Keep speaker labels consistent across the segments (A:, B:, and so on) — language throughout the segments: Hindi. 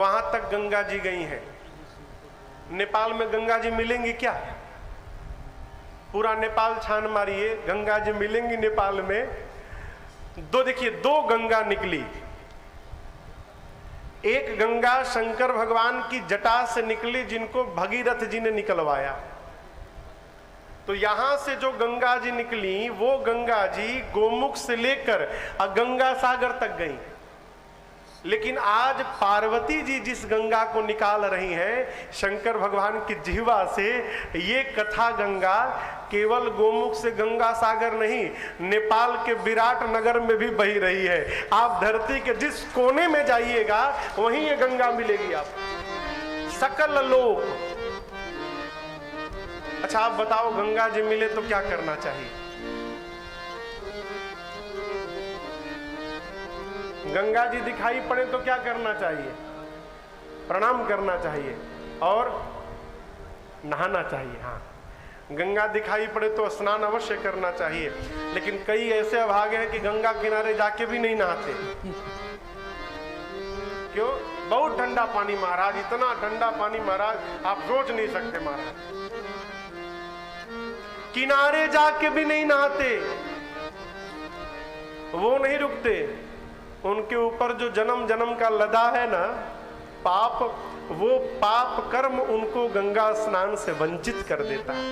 A: वहां तक गंगा जी गई हैं। नेपाल में गंगा जी मिलेंगी क्या? पूरा नेपाल छान मारिए, गंगा जी मिलेंगी नेपाल में? देखिए, दो गंगा निकली। एक गंगा शंकर भगवान की जटा से निकली, जिनको भगीरथ जी ने निकलवाया। तो यहां से जो गंगा जी निकली, वो गंगा जी गोमुख से लेकर गंगा सागर तक गई। लेकिन आज पार्वती जी जिस गंगा को निकाल रही हैं शंकर भगवान की जिह्वा से, ये कथा गंगा केवल गोमुख से गंगा सागर नहीं, नेपाल के विराट नगर में भी बही रही है। आप धरती के जिस कोने में जाइएगा वहीं ये गंगा मिलेगी आपको, सकल लोक। अच्छा, आप बताओ, गंगा जी मिले तो क्या करना चाहिए? गंगा जी दिखाई पड़े तो क्या करना चाहिए? प्रणाम करना चाहिए और नहाना चाहिए। हाँ, गंगा दिखाई पड़े तो स्नान अवश्य करना चाहिए। लेकिन कई ऐसे अभागे हैं कि गंगा किनारे जाके भी नहीं नहाते। क्यों? बहुत ठंडा पानी महाराज, इतना ठंडा पानी महाराज, आप सोच नहीं सकते महाराज। किनारे जाके भी नहीं नहाते, वो नहीं रुकते। उनके ऊपर जो जन्म जन्म का लदा है ना पाप, वो पाप कर्म उनको गंगा स्नान से वंचित कर देता है।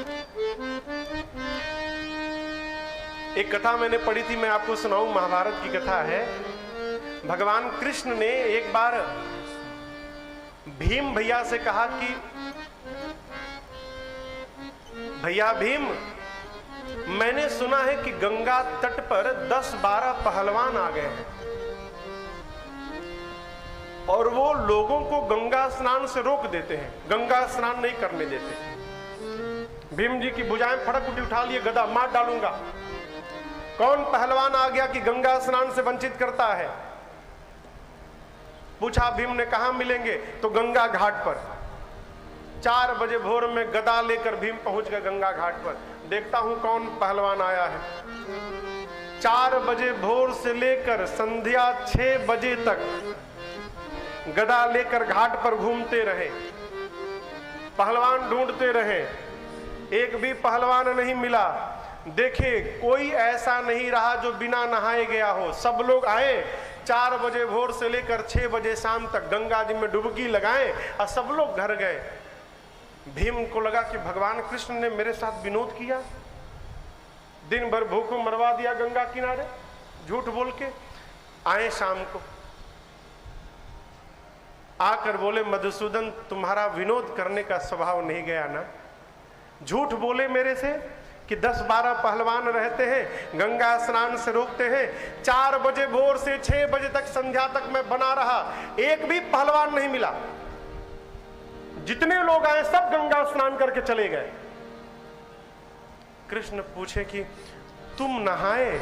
A: एक कथा मैंने पढ़ी थी, मैं आपको सुनाऊं। महाभारत की कथा है। भगवान कृष्ण ने एक बार भीम भैया से कहा कि भैया भीम, मैंने सुना है कि गंगा तट पर 10-12 पहलवान आ गए हैं और वो लोगों को गंगा स्नान से रोक देते हैं, गंगा स्नान नहीं करने देते। भीम जी की भुजाएं फड़क उठा लिए, गदा मार डालूंगा। कौन पहलवान आ गया कि गंगा स्नान से वंचित करता है? पूछा भीम ने, कहां मिलेंगे? तो गंगा घाट पर। 4 बजे भोर में गदा लेकर भीम पहुंच गए गंगा घाट पर। देखता हूं कौन पहलवान आया है। 4 बजे भोर से लेकर संध्या 6 बजे तक गदा लेकर घाट पर घूमते रहे, पहलवान ढूंढते रहे, एक भी पहलवान नहीं मिला। देखे, कोई ऐसा नहीं रहा जो बिना नहाए गया हो। सब लोग आए, 4 बजे भोर से लेकर 6 बजे शाम तक गंगा जी में डुबकी लगाए और सब लोग घर गए। भीम को लगा कि भगवान कृष्ण ने मेरे साथ विनोद किया, दिन भर भूखों मरवा दिया गंगा किनारे, झूठ बोल के। आए शाम को, आकर बोले, मधुसूदन, तुम्हारा विनोद करने का स्वभाव नहीं गया ना? झूठ बोले मेरे से कि 10-12 पहलवान रहते हैं, गंगा स्नान से रोकते हैं। 4 बजे भोर से 6 बजे तक संध्या तक मैं बना रहा, एक भी पहलवान नहीं मिला। जितने लोग आए सब गंगा स्नान करके चले गए। कृष्ण पूछे कि तुम नहाए?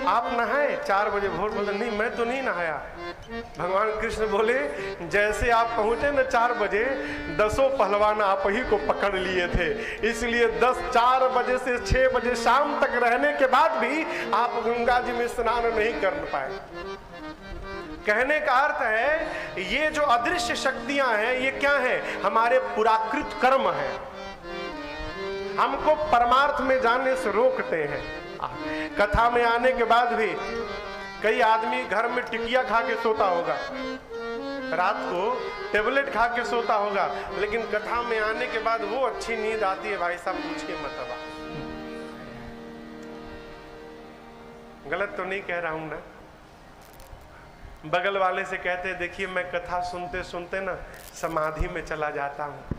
A: आप नहाए? 4 बजे भोर बोले, नहीं मैं तो नहीं नहाया। भगवान कृष्ण बोले, जैसे आप पहुंचे न 4 बजे, 10 पहलवान आप ही को पकड़ लिए थे, इसलिए 4 बजे से 6 बजे शाम तक रहने के बाद भी आप गंगा जी में स्नान नहीं कर पाए। कहने का अर्थ है, ये जो अदृश्य शक्तियां हैं, ये क्या है? हमारे पुराकृत कर्म है, हमको परमार्थ में जाने से रोकते हैं। कथा में आने के बाद भी कई आदमी घर में टिकिया खा के सोता होगा, रात को टेबलेट खा के सोता होगा, लेकिन कथा में आने के बाद वो अच्छी नींद आती है, भाई साहब पूछिए मत। अब गलत तो नहीं कह रहा हूं ना? बगल वाले से कहते हैं, देखिए मैं कथा सुनते सुनते ना समाधि में चला जाता हूं।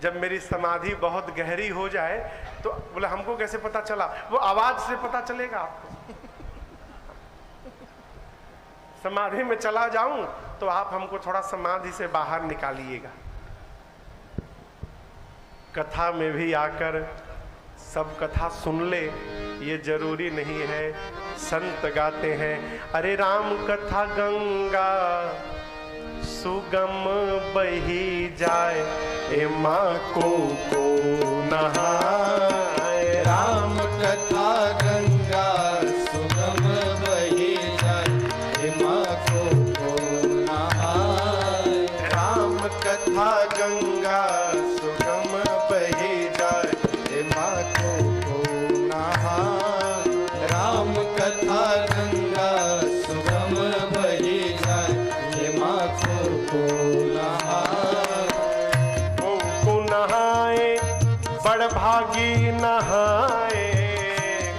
A: जब मेरी समाधि बहुत गहरी हो जाए तो बोले, हमको कैसे पता चला? वो आवाज से पता चलेगा आपको। समाधि में चला जाऊं तो आप हमको थोड़ा समाधि से बाहर निकालिएगा। कथा में भी आकर सब कथा सुन ले, ये जरूरी नहीं है। संत गाते हैं, अरे राम कथा गंगा सुगम बही जाए, ए माँ को नहाए।
B: राम कथा गंगा कथा गंगा सुगम बही जाए, हे माखो को नहाए।
A: को नहाए बड़ भागी नहाए,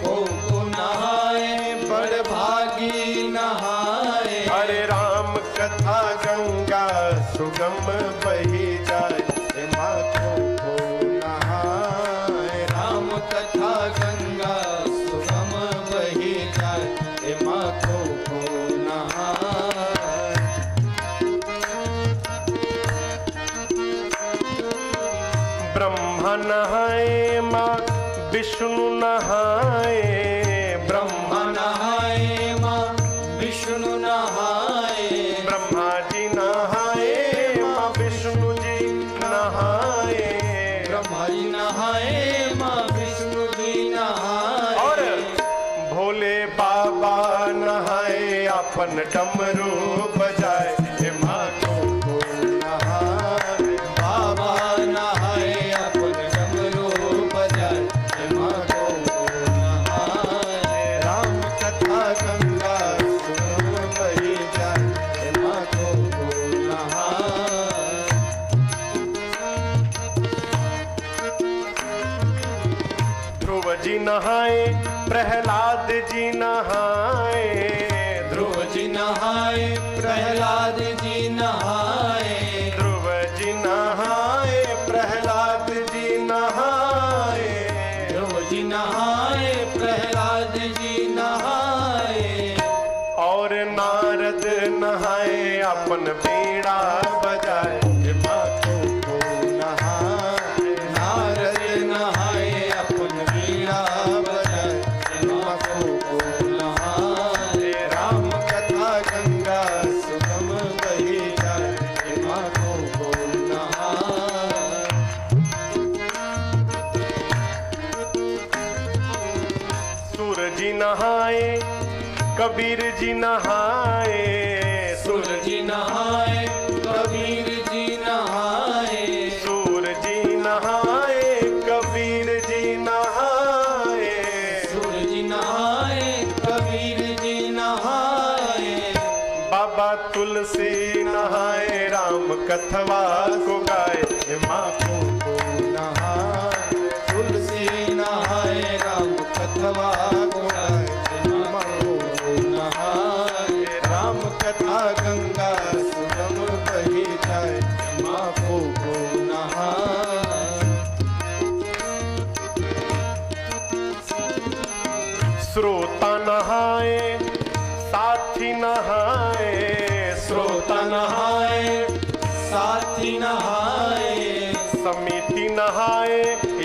B: को नहाए बड़ भागी नहाए।
A: हरे राम कथा गंगा सुगम बही जाए, हे माखो को नहाए।
B: राम कथा गंगा सुगम बही जाए, हे माखो को नहाए।
A: ब्रह्मा नहाए माँ विष्णु नहाए,
B: ब्रह्मा नहाए माँ विष्णु नहाए।
A: ब्रह्मा जी नहाए माँ विष्णु जी नहाए,
B: ब्रह्मा जी नहाए माँ विष्णु जी नहाए।
A: और भोले बाबा नहाए अपन डमरू बजाए, हे माखो को नहाए।
B: बाबा नहाए अपन डमरू बजाए, हे माखो को नहाए।
A: राम कथा गंगा सुगम बही जाए,
B: हे माखो को नहाए।
A: ध्रुव जी नहाए प्रहलाद जी नहाए,
B: ध्रुव जी नहाए प्रहलाद जी नहाए।
A: ध्रुव जी नहाए प्रहलाद जी नहाए,
B: ध्रुव जी नहाए प्रहलाद जी नहाए।
A: और नारद नहाए अपन बीड़ा बजाए, हे माखो को नहाए।
B: नारद नहाए अपन वीणा बजाए, हे माखो को नहाए।
A: राम कथा गंगा
B: सुगम बही जाए, हे माखो को नहाए।
A: सूर जी नहाए कबीर जी नहाए,
B: सुर जी नहाए कबीर जी नहाए।
A: सूर जी नहाए कबीर जी नहाए,
B: सुर जी नहाए कबीर जी नहाए।
A: बाबा तुलसी नहाए राम कथवा को गाए, हे माखो को नहाए।
B: तुलसी नहाए राम कथवा को गाए, हे माखो को नहाए।
A: राम कथा गंगा
B: सुगम बही जाए, हे माखो को नहाए।
A: श्रोता नहाए साथी नहाए,
B: श्रोता नहाए साथी नहाए।
A: समिति नहाए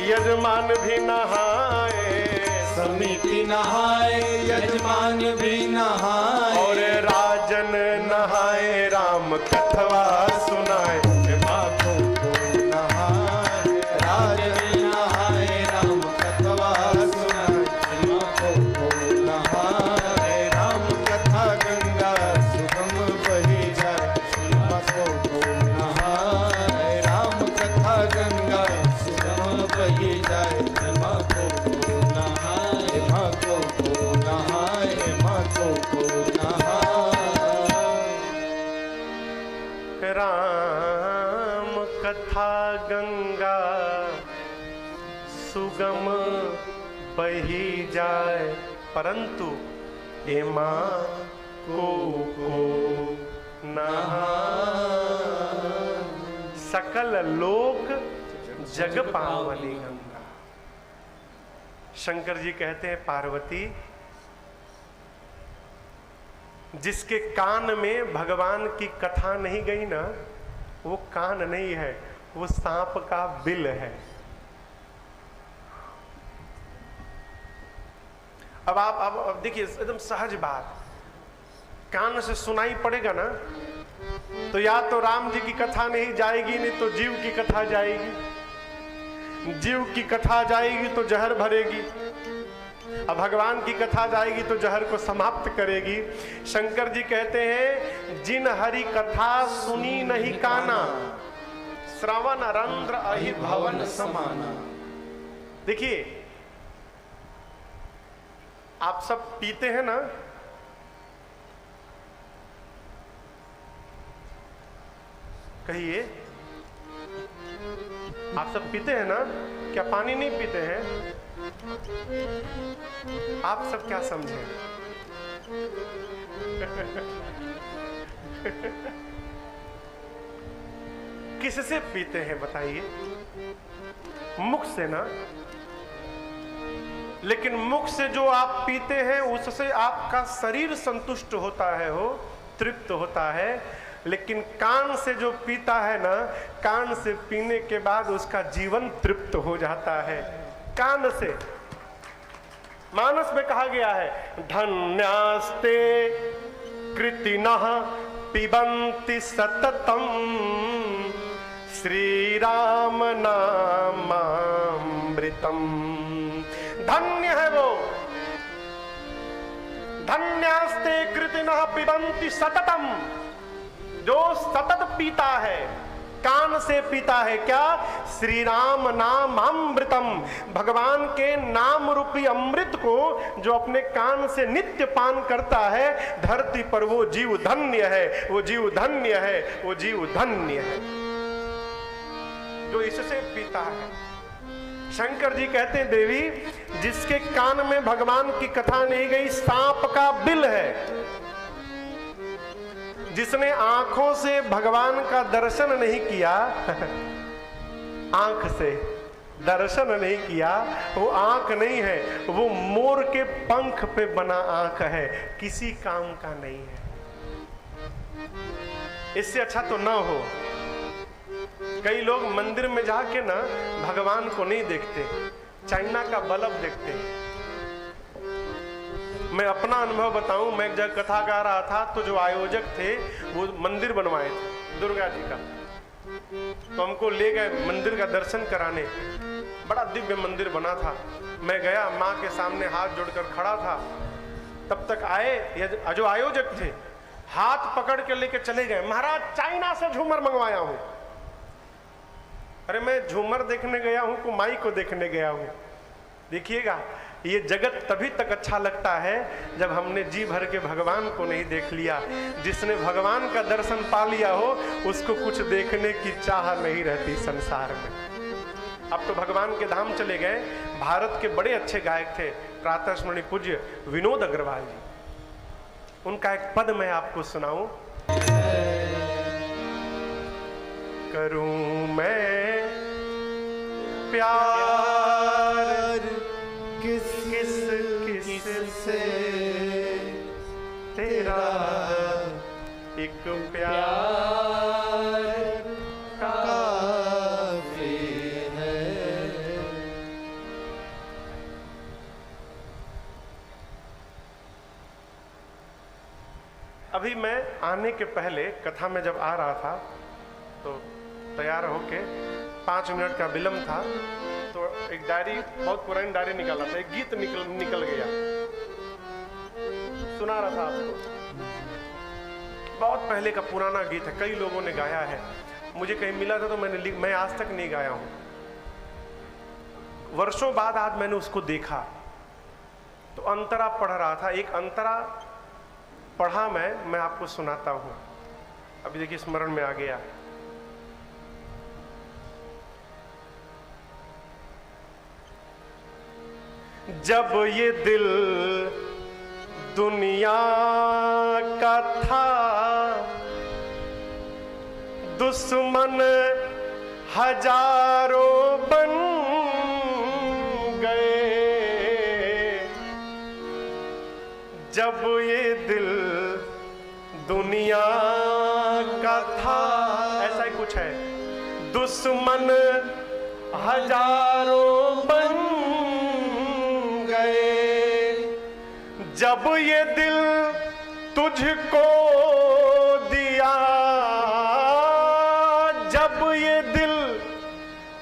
A: यजमान भी नहाए,
B: समिति नहाए यजमान भी नहाए।
A: और राजन नहाए राम कथवा सुनाए, हे माखो को नहाए।
B: राजन नहाए राम कथवा सुनाए, हे माखो को नहाए।
A: राम कथा गंगा
B: सुगम बही जाए, हे माखो को नहाए। राम कथा गंगा सुगम बही जाए, हे माखो को नहाए। हे माखो को नहाए, हे माखो को नहाए।
A: राम कथा गंगा सुगम बही जाए, परंतु एमा को नहाए। सकल लोक जग पावनी गंगा। शंकर जी कहते हैं पार्वती, जिसके कान में भगवान की कथा नहीं गई ना, वो कान नहीं है, वो सांप का बिल है। अब देखिए एकदम सहज बात, कान से सुनाई पड़ेगा ना, तो या तो राम जी की कथा नहीं जाएगी, नहीं तो जीव की कथा जाएगी। जीव की कथा जाएगी तो जहर भरेगी, अब भगवान की कथा जाएगी तो जहर को समाप्त करेगी। शंकर जी कहते हैं, जिन हरि कथा सुनी नहीं काना, श्रवण रंध्र अहि भवन समाना। देखिए, आप सब पीते हैं ना? कहिए, आप सब पीते हैं ना? क्या पानी नहीं पीते हैं? आप सब क्या समझे? किससे पीते हैं बताइए? मुख से ना। लेकिन मुख से जो आप पीते हैं उससे आपका शरीर संतुष्ट होता है, हो तृप्त होता है। लेकिन कान से जो पीता है ना, कान से पीने के बाद उसका जीवन तृप्त हो जाता है। कान से। मानस में कहा गया है, धन्यास्ते कृतिनः पिबन्ति सततम श्री राम नामामृतम। धन्य है वो, धन्यास्ते कृतिनः पिबन्ति सततम, जो सतत पीता है, कान से पीता है। क्या? श्री राम नाम अमृतम, भगवान के नाम रूपी अमृत को जो अपने कान से नित्य पान करता है, धरती पर वो जीव धन्य है, वो जीव धन्य है, वो जीव धन्य है जो इससे पीता है। शंकर जी कहते हैं, देवी जिसके कान में भगवान की कथा नहीं गई, सांप का बिल है। जिसने आंखों से भगवान का दर्शन नहीं किया, आंख से दर्शन नहीं किया, वो आंख नहीं है, वो मोर के पंख पे बना आंख है, किसी काम का नहीं है। इससे अच्छा तो ना हो। कई लोग मंदिर में जाके ना भगवान को नहीं देखते, चाइना का बल्ब देखते। मैं अपना अनुभव बताऊं, मैं एक जगह कथा गा रहा था तो जो आयोजक थे वो मंदिर बनवाए थे दुर्गा जी का, तो हमको ले गए मंदिर का दर्शन कराने। बड़ा दिव्य मंदिर बना था। मैं गया, माँ के सामने हाथ जोड़कर खड़ा था। तब तक आए जो आयोजक थे, हाथ पकड़ के लेके चले गए, महाराज चाइना से झूमर मंगवाया हूं। अरे मैं झूमर देखने गया हूं को माई को देखने गया हूं। देखिएगा, ये जगत तभी तक अच्छा लगता है जब हमने जी भर के भगवान को नहीं देख लिया। जिसने भगवान का दर्शन पा लिया हो, उसको कुछ देखने की चाह नहीं रहती संसार में। अब तो भगवान के धाम चले गए। भारत के बड़े अच्छे गायक थे प्रातः स्मरणीय पूज्य विनोद अग्रवाल जी। उनका एक पद मैं आपको सुनाऊं। करूं मैं प्यार किस से तेरा एक प्यार काफी है। अभी मैं आने के पहले कथा में जब आ रहा था तो तैयार होके 5 मिनट का विलम्ब था, तो एक डायरी, बहुत पुरानी डायरी निकाला था, एक गीत निकल गया, सुना रहा था आपको। बहुत पहले का पुराना गीत है, कई लोगों ने गाया है। मुझे कहीं मिला था तो मैं आज तक नहीं गाया हूं। वर्षों बाद आज मैंने उसको देखा तो अंतरा पढ़ रहा था। एक अंतरा पढ़ा मैं आपको सुनाता हूं। अभी देखिए स्मरण में आ गया। जब ये दिल दुनिया का था, दुश्मन हजारों बन गए। जब ये दिल दुनिया का था, ऐसा ही कुछ है, दुश्मन हजारों बन गए। जब ये दिल तुझको दिया, जब ये दिल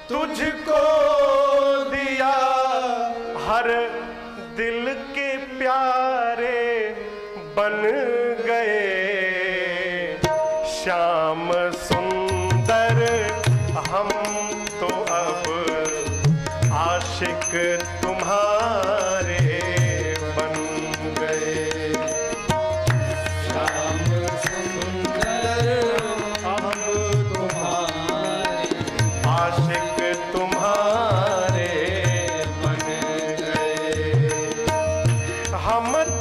A: तुझको दिया, हर दिल के प्यारे बन गए। श्याम सुंदर हम तो अब आशिक तुम्हारे बन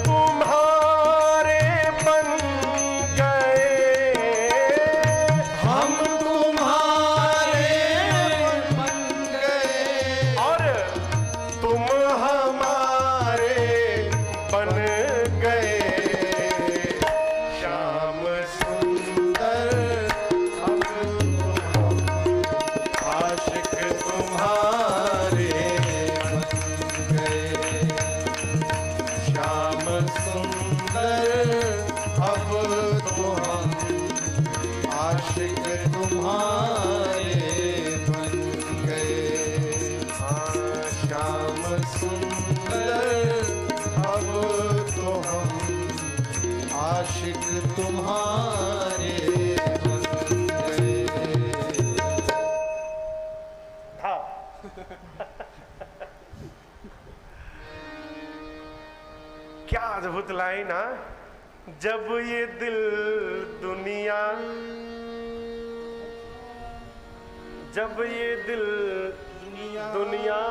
A: तुम्हारे बन गए,
B: हम तुम्हारे बन गए
A: और तुम हमारे बन गए। श्याम
B: सुंदर अब आशिक तुम्हारे बन गए। श्याम सुंदर अब तो हम आशिक तुम्हारे बन गए। श्याम सुंदर अब तो हम आशिक तुम्हारे बन गए।
A: था। क्या अद्भुत लाइन है। जब ये दिल दुनिया, जब ये दिल दुनिया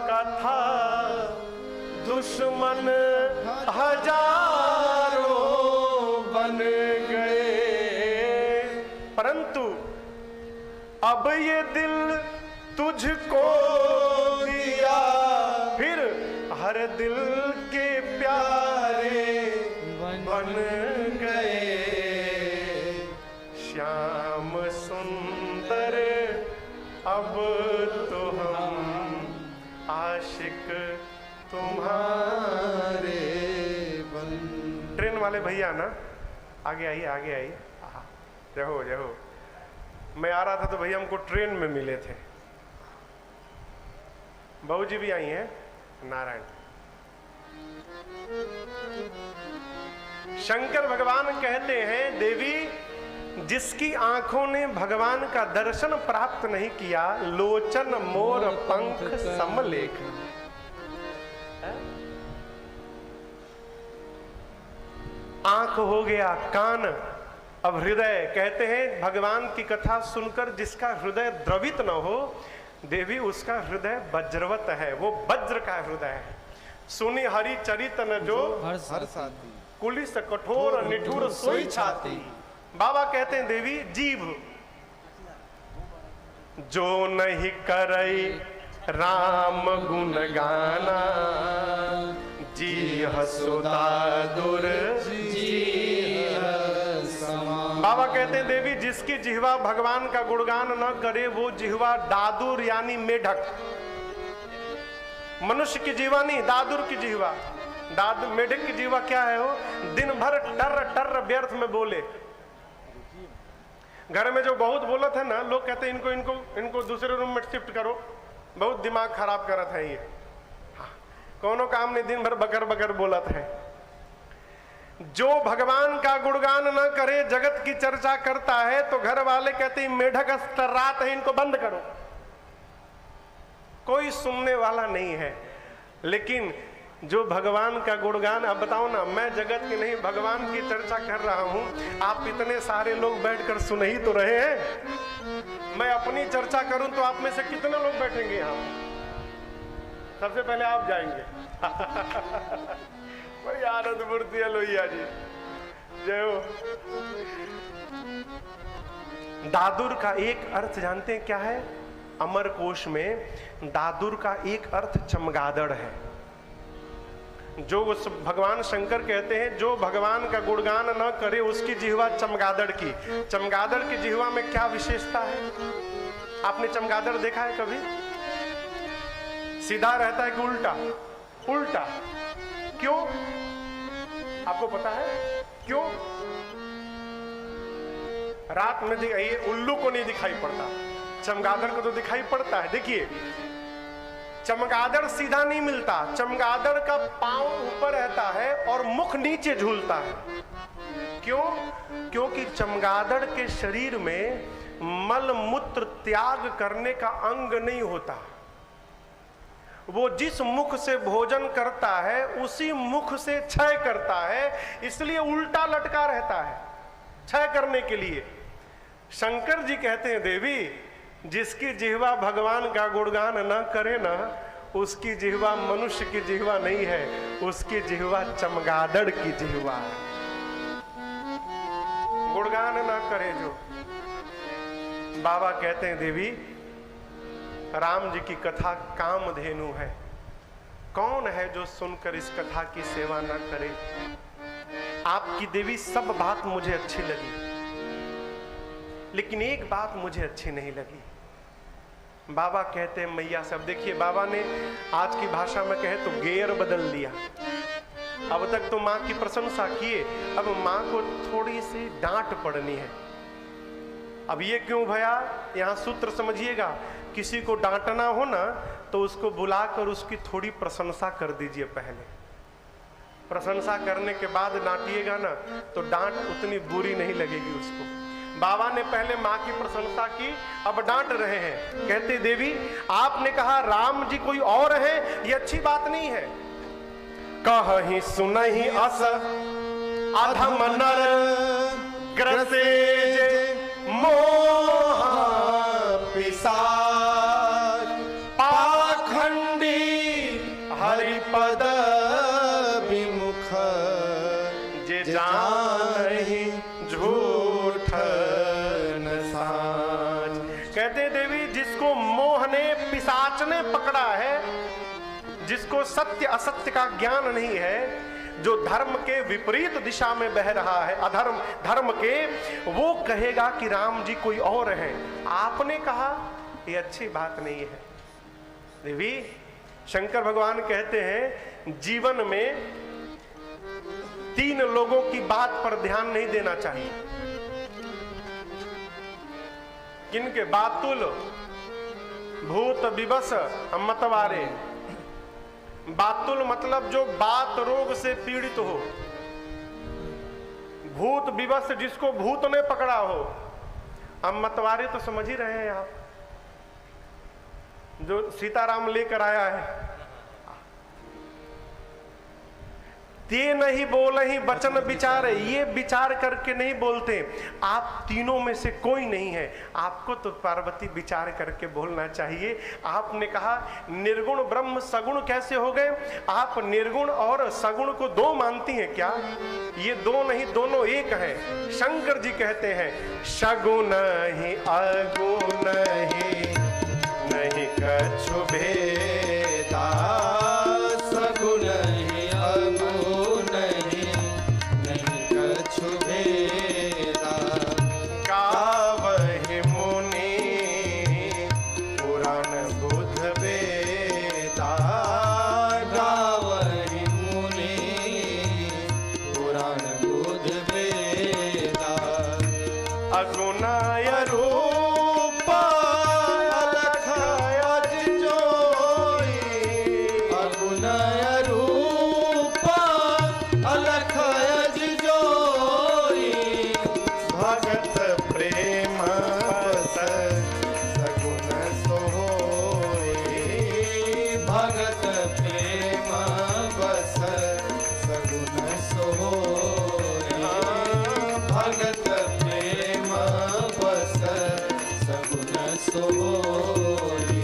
A: का था, दुश्मन हजारों बन गए, परंतु अब ये दिल तुझको दिया, फिर हर दिल के प्यारे बन गए। श्याम सुंदर अब तो हम आशिक तुम्हारे
B: बन।
A: ट्रेन वाले भैया ना, आगे आइए आगे आइए। जय हो जय हो। मैं आ रहा था तो भैया हमको ट्रेन में मिले थे। बहू जी भी आई हैं। नारायण। शंकर भगवान कहते हैं, देवी जिसकी आंखों ने भगवान का दर्शन प्राप्त नहीं किया, लोचन मोर पंख समलेख। आंख हो गया कान, अब हृदय। कहते हैं भगवान की कथा सुनकर जिसका हृदय द्रवित न हो, देवी उसका हृदय वज्रवत है, वो वज्र का हृदय है। सुनी हरि चरित न जो
B: हर साथी,
A: कुलिस कठोर निठुर सोई छाती। बाबा कहते हैं देवी जीव जो नहीं करई राम गुण गाना, जी हसुदा दुर बाबा कहते हैं देवी जिसकी जिह्वा भगवान का गुणगान न करे, वो जिह्वा दादुर यानी मेढक। मनुष्य की जिह्वा नहीं, दादुर की जिह्वा। मेढक की जिह्वा क्या है? वो दिन भर टर टर व्यर्थ में बोले। घर में जो बहुत बोलत है ना, लोग कहते हैं इनको इनको इनको दूसरे रूम में शिफ्ट करो, बहुत दिमाग खराब करत है ये। हाँ, कोनो काम नहीं, दिन भर बकर बकर बोलत है। जो भगवान का गुणगान न करे, जगत की चर्चा करता है, तो घर वाले कहते हैं मेढक रात है, इनको बंद करो। कोई सुनने वाला नहीं है। लेकिन जो भगवान का गुणगान, अब बताओ ना, मैं जगत की नहीं भगवान की चर्चा कर रहा हूं, आप इतने सारे लोग बैठकर सुन ही तो रहे हैं। मैं अपनी चर्चा करूं तो आप में से कितने लोग बैठेंगे यहां? सबसे पहले आप जाएंगे। बड़ी आनंद मूर्ति है लोहिया जी, जय हो। दादुर का एक अर्थ जानते हैं क्या है? अमर कोश में दादुर का एक अर्थ चमगादड़ है। जो उस भगवान शंकर कहते हैं जो भगवान का गुणगान न करे उसकी जिह्वा चमगादड़ की। चमगादड़ की जिह्वा में क्या विशेषता है? आपने चमगादड़ देखा है कभी? सीधा रहता है कि उल्टा? उल्टा। क्यों? आपको पता है क्यों? रात में दिखाइए, उल्लू को नहीं दिखाई पड़ता, चमगादड़ को तो दिखाई पड़ता है। देखिए, चमगादड़ सीधा नहीं मिलता, चमगादड़ का पांव ऊपर रहता है और मुख नीचे झूलता है। क्यों? क्योंकि चमगादड़ के शरीर में मल मूत्र त्याग करने का अंग नहीं होता। वो जिस मुख से भोजन करता है उसी मुख से क्षय करता है, इसलिए उल्टा लटका रहता है क्षय करने के लिए। शंकर जी कहते हैं देवी जिसकी जिह्वा भगवान का गुणगान न करे ना, उसकी जिह्वा मनुष्य की जिह्वा नहीं है, उसकी जिह्वा चमगादड़ की जिह्वा है। गुणगान ना करे जो। बाबा कहते हैं देवी, राम जी की कथा कामधेनु है। कौन है जो सुनकर इस कथा की सेवा न करे। आपकी देवी सब बात मुझे अच्छी लगी, लेकिन एक बात मुझे अच्छी नहीं लगी। बाबा कहते हैं मैया सब, देखिए बाबा ने आज की भाषा में कहे तो गेर बदल दिया। अब तक तो माँ की प्रशंसा किए, अब माँ को थोड़ी सी डांट पड़नी है। अब ये क्यों भैया, यहाँ सूत्र समझिएगा, किसी को डांटना हो ना तो उसको बुलाकर उसकी थोड़ी प्रशंसा कर दीजिए। पहले प्रशंसा करने के बाद डांटिएगा ना तो डांट उतनी बुरी नहीं लगेगी उसको। बाबा ने पहले माँ की प्रशंसा की, अब डांट रहे हैं। कहते देवी आपने कहा राम जी कोई और है, ये अच्छी बात नहीं है। कहीं सुनहि अस अधम नर ग्रसे मोह पिशाच पाखंडी हरिपद विमुख जे जानहि झूठ न साच। कहते देवी जिसको मोह ने पिशाच ने पकड़ा है, जिसको सत्य असत्य का ज्ञान नहीं है, जो धर्म के विपरीत दिशा में बह रहा है, अधर्म धर्म के, वो कहेगा कि राम जी कोई और है। आपने कहा ये अच्छी बात नहीं है। देवी शंकर भगवान कहते हैं जीवन में 3 लोगों की बात पर ध्यान नहीं देना चाहिए। किनके? बातुल भूत विवश मतवारे। बातुल मतलब जो बात रोग से पीड़ित हो, भूत विवश जिसको भूत ने पकड़ा हो। हम मतवारे तो समझ ही रहे हैं आप, जो सीताराम लेकर आया है। ते नहीं बोले ही वचन विचार, ये विचार करके नहीं बोलते। आप तीनों में से कोई नहीं है, आपको तो पार्वती विचार करके बोलना चाहिए। आपने कहा निर्गुण ब्रह्म सगुण कैसे हो गए? आप निर्गुण और सगुण को 2 मानती हैं क्या? ये 2 नहीं, दोनों एक हैं। शंकर जी कहते हैं सगुण ही अगुण ही नहीं कछु भेदा, सगुण ही अगुण ही नहीं कछु भेदा। गावहि मुनि पुराण बुध वेदा, गावहि मुनि पुराण बुध वेदा। अगुनाय रूप अलख अज जोई, अगुनाय रूप अलख अज जोई। भगत प्रेम बस सगुन सोई, भगत प्रेम बस सगुन सोई, भगत प्रेम बस सगुन सोई।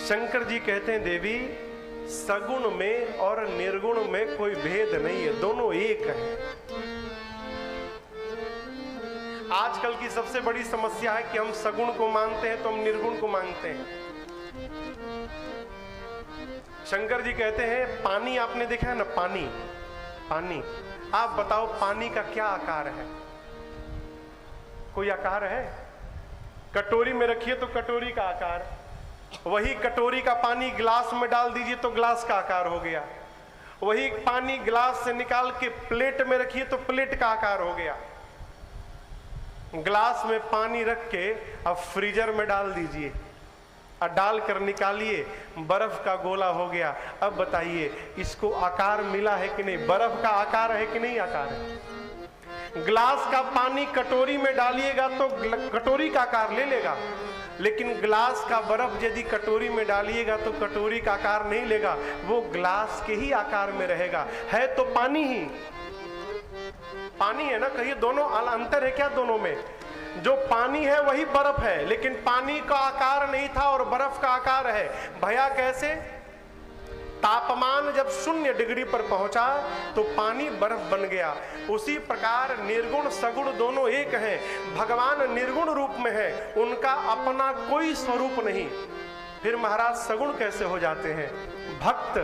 A: शंकर जी कहते हैं देवी सगुण में और निर्गुण में कोई भेद नहीं है, दोनों एक हैं। आजकल की सबसे बड़ी समस्या है कि हम सगुण को मानते हैं तो हम निर्गुण को मानते हैं। शंकर जी कहते हैं पानी आपने देखा है ना, पानी पानी आप बताओ पानी का क्या आकार है? कोई आकार है? कटोरी में रखिए तो कटोरी का आकार, वही कटोरी का पानी गिलास में डाल दीजिए तो गिलास का आकार हो गया। वही पानी गिलास से निकाल के प्लेट में रखिए तो प्लेट का आकार हो गया। गिलास में पानी रख के अब फ्रीजर में डाल दीजिए और डाल कर निकालिए, बर्फ का गोला हो गया। अब बताइए इसको आकार मिला है कि नहीं? बर्फ का आकार है कि नहीं आकार है? गिलास का पानी कटोरी में डालिएगा तो कटोरी का आकार ले लेगा, लेकिन गिलास का बर्फ यदि कटोरी में डालिएगा तो कटोरी का आकार नहीं लेगा, वो गिलास के ही आकार में रहेगा। है तो पानी ही, पानी है ना। कहिए दोनों अंतर है क्या दोनों में? जो पानी है वही बर्फ है, लेकिन पानी का आकार नहीं था और बर्फ का आकार है। भैया कैसे? तापमान जब 0 डिग्री पर पहुंचा तो पानी बर्फ बन गया। उसी प्रकार निर्गुण सगुण दोनों एक हैं। भगवान निर्गुण रूप में है, उनका अपना कोई स्वरूप नहीं। फिर महाराज सगुण कैसे हो जाते हैं? भक्त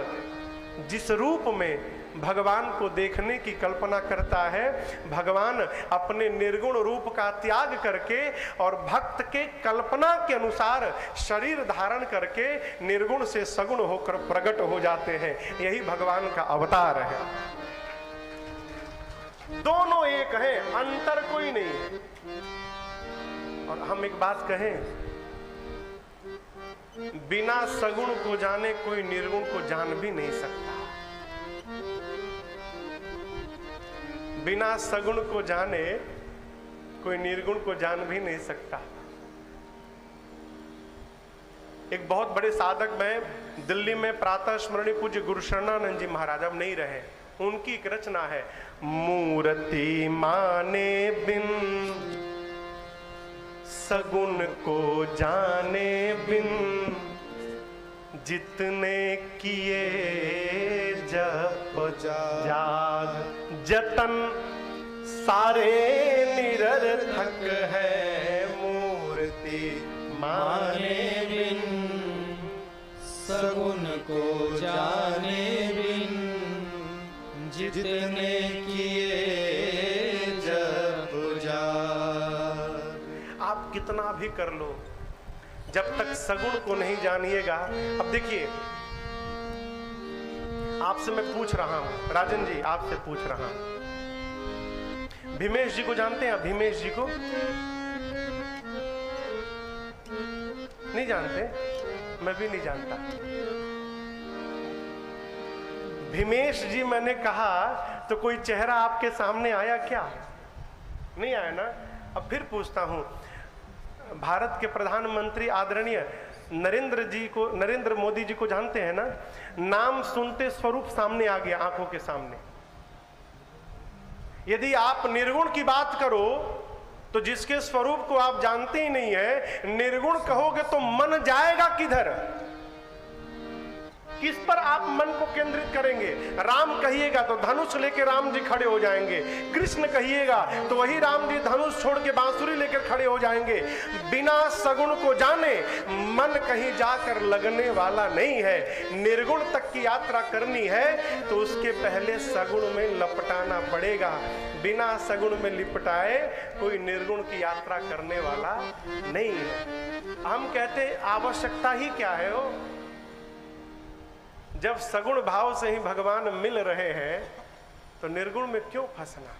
A: जिस रूप में भगवान को देखने की कल्पना करता है, भगवान अपने निर्गुण रूप का त्याग करके और भक्त के कल्पना के अनुसार शरीर धारण करके निर्गुण से सगुण होकर प्रकट हो जाते हैं। यही भगवान का अवतार है। दोनों एक हैं, अंतर कोई नहीं है। और हम एक बात कहें, बिना सगुण को जाने कोई निर्गुण को जान भी नहीं सकता। बिना सगुण को जाने कोई निर्गुण को जान भी नहीं सकता। एक बहुत बड़े साधक में दिल्ली में प्रातः स्मरणीय पूज्य गुरु शरणानंद जी महाराज, अब नहीं रहे, उनकी एक रचना है, मूर्ति माने बिन सगुण को जाने बिन, जितने किए जप जाग जतन सारे निरर्थक है। मूर्ति माने
B: बिन सगुण को जाने बिन, जितने किए जप जाग।
A: आप कितना भी कर लो, जब तक सगुण को नहीं जानिएगा। अब देखिए, आपसे मैं पूछ रहा हूं, राजन जी आपसे पूछ रहा हूं, भीमेश जी को जानते हैं आप? भीमेश जी को नहीं जानते? मैं भी नहीं जानता। भीमेश जी मैंने कहा तो कोई चेहरा आपके सामने आया क्या? नहीं आया ना। अब फिर पूछता हूं, भारत के प्रधानमंत्री आदरणीय नरेंद्र मोदी जी को जानते हैं ना? नाम सुनते स्वरूप सामने आ गया, आंखों के सामने। यदि आप निर्गुण की बात करो तो जिसके स्वरूप को आप जानते ही नहीं है, निर्गुण कहोगे तो मन जाएगा किधर? किस पर आप मन को केंद्रित करेंगे? राम कहिएगा तो धनुष लेकर राम जी खड़े हो जाएंगे, कृष्ण कहिएगा तो वही राम जी धनुष छोड़ के बांसुरी लेकर खड़े हो जाएंगे। बिना सगुण को जाने मन कहीं जाकर लगने वाला नहीं है। निर्गुण तक की यात्रा करनी है तो उसके पहले सगुण में लपटाना पड़ेगा। बिना सगुण में लिपटाए कोई निर्गुण की यात्रा करने वाला नहीं है। हम कहते आवश्यकता ही क्या है? हो जब सगुण भाव से ही भगवान मिल रहे हैं तो निर्गुण में क्यों फंसना?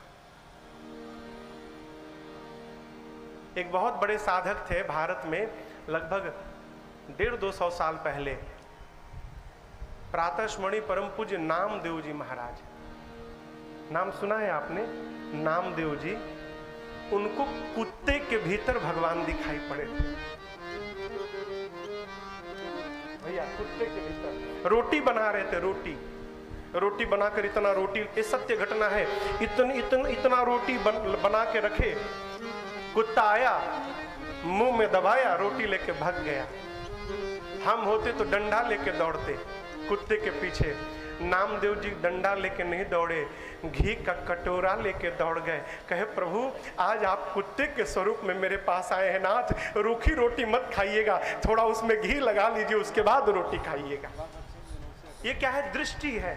A: एक बहुत बड़े साधक थे भारत में, लगभग 150-200 साल पहले, प्रातः स्मरणीय परम पूज्य नामदेव जी महाराज। नाम सुना है आपने? नामदेव जी। उनको कुत्ते के भीतर भगवान दिखाई पड़े थे। भैया कुत्ते के भीतर रोटी बना रहे थे। रोटी बनाकर इतना रोटी, ये सत्य घटना है, इतना रोटी बना के रखे, कुत्ता आया, मुंह में दबाया, रोटी लेके भाग गया। हम होते तो डंडा लेके दौड़ते कुत्ते के पीछे। नामदेव जी डंडा लेके नहीं दौड़े, घी का कटोरा लेके दौड़ गए। कहे प्रभु आज आप कुत्ते के स्वरूप में मेरे पास आए हैं नाथ, रूखी रोटी मत खाइएगा, थोड़ा उसमें घी लगा लीजिए, उसके बाद रोटी खाइएगा। ये क्या है? दृष्टि है।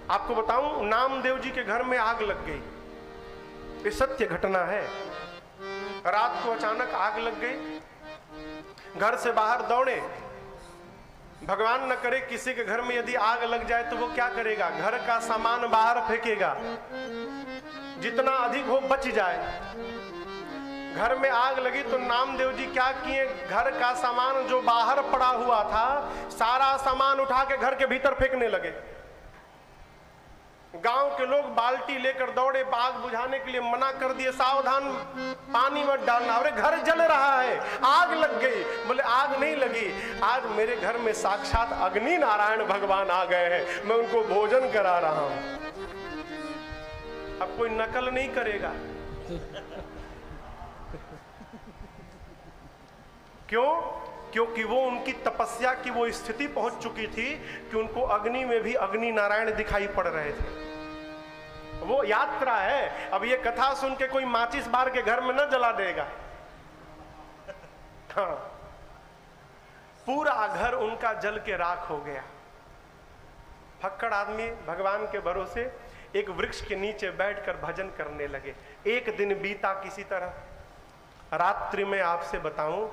A: आपको बताऊं, नामदेव जी के घर में आग लग गई, ये सत्य घटना है। रात को अचानक आग लग गई, घर से बाहर दौड़े। भगवान न करे किसी के घर में यदि आग लग जाए तो वो क्या करेगा? घर का सामान बाहर फेंकेगा, जितना अधिक हो बच जाए। घर में आग लगी तो नामदेव जी क्या किए? घर का सामान जो बाहर पड़ा हुआ था, सारा सामान उठा के घर के भीतर फेंकने लगे। गांव के लोग बाल्टी लेकर दौड़े, आग बुझाने के लिए मना कर दिए, सावधान पानी मत डालना। अरे घर जल रहा है, आग लग गई। बोले आग नहीं लगी, आज मेरे घर में साक्षात अग्नि नारायण भगवान आ गए हैं, मैं उनको भोजन करा रहा हूं। अब कोई नकल नहीं करेगा। क्यों? क्योंकि वो उनकी तपस्या की वो स्थिति पहुंच चुकी थी कि उनको अग्नि में भी अग्नि नारायण दिखाई पड़ रहे थे। वो यात्रा है। अब ये कथा सुन के कोई माचिस बार के घर में न जला देगा। हाँ, पूरा घर उनका जल के राख हो गया। फक्कड़ आदमी भगवान के भरोसे एक वृक्ष के नीचे बैठकर भजन करने लगे। एक दिन बीता किसी तरह। रात्रि में आपसे बताऊं,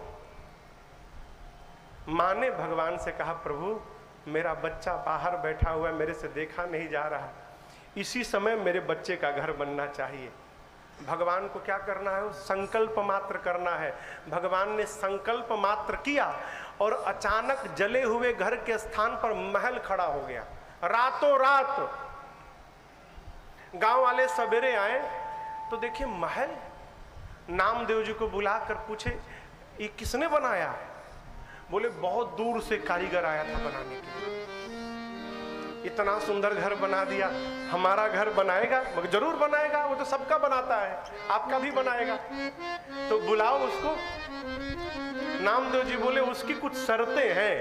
A: माँ ने भगवान से कहा, प्रभु मेरा बच्चा बाहर बैठा हुआ है, मेरे से देखा नहीं जा रहा, इसी समय मेरे बच्चे का घर बनना चाहिए। भगवान को क्या करना है? संकल्प मात्र करना है। भगवान ने संकल्प मात्र किया और अचानक जले हुए घर के स्थान पर महल खड़ा हो गया। रातों रात गांव वाले सवेरे आए तो देखे महल। नामदेव जी को बुलाकर पूछे, ये किसने बनाया? बोले बहुत दूर से कारीगर आया था बनाने के लिए। इतना सुंदर घर बना दिया, हमारा घर बनाएगा? मगर जरूर बनाएगा, वो तो सबका बनाता है, आपका भी बनाएगा। तो बुलाओ उसको। नामदेव जी बोले उसकी कुछ शर्तें हैं,